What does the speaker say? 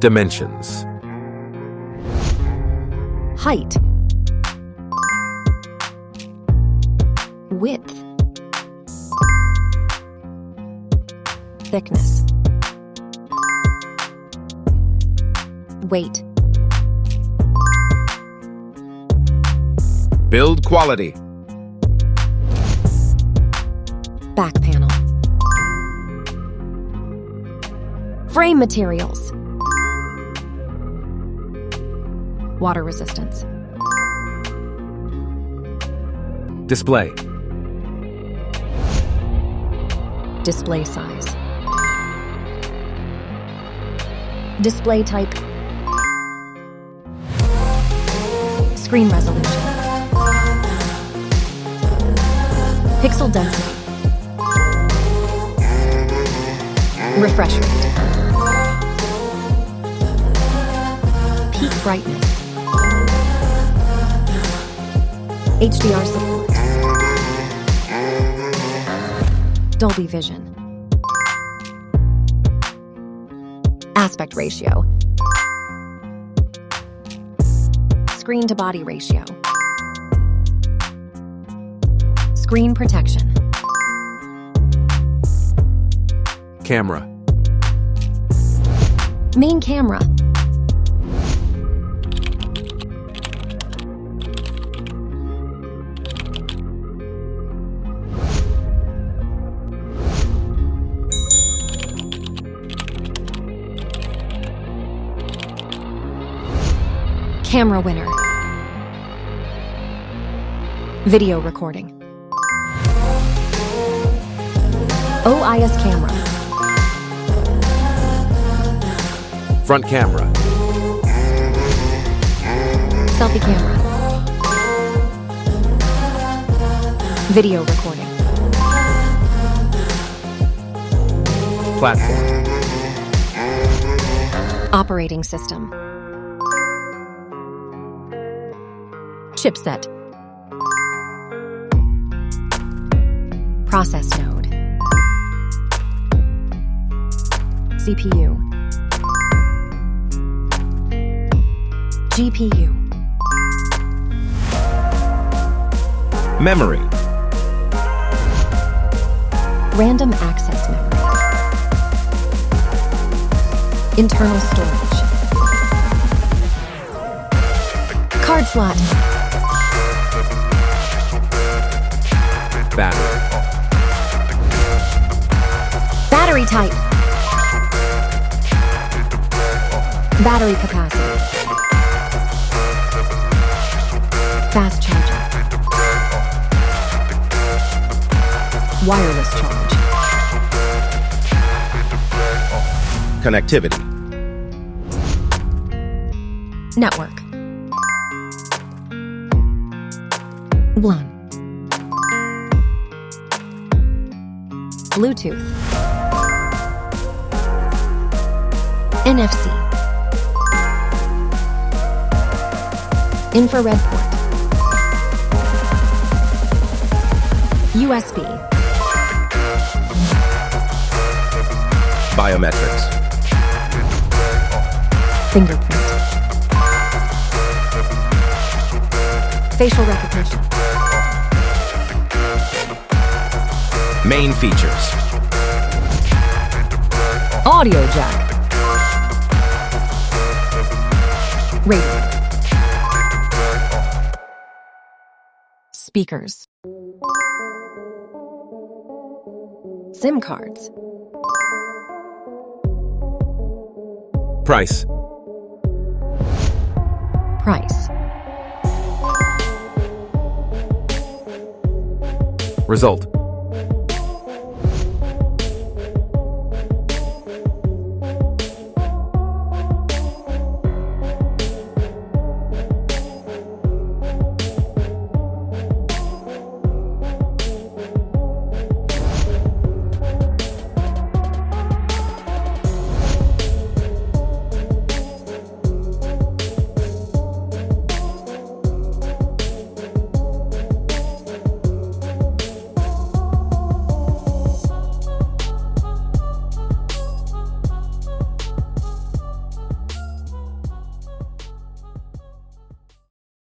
Dimensions. Height. Width. Thickness. Weight. Build quality. Back panel. Frame materials. Water resistance. Display. Display size. Display type. Screen resolution. Pixel density. Refresh rate. Peak brightness. HDR support. Dolby Vision. Aspect ratio. Screen to body ratio. Screen protection. Camera. Main camera. Camera winner. Video recording. OIS camera. Front camera. Selfie camera. Video recording. Platform. Operating system. Chipset. Process node. CPU. GPU. Memory. Random access memory. Internal storage. Card slot. Battery. Battery type. Battery capacity. Fast charger. Wireless charge. Connectivity. Network. WLAN. Bluetooth. NFC. Infrared port. USB. Biometrics. Fingerprint. Facial recognition. Main features. Audio jack. Radio. Speakers. SIM cards. Price. Price. Result.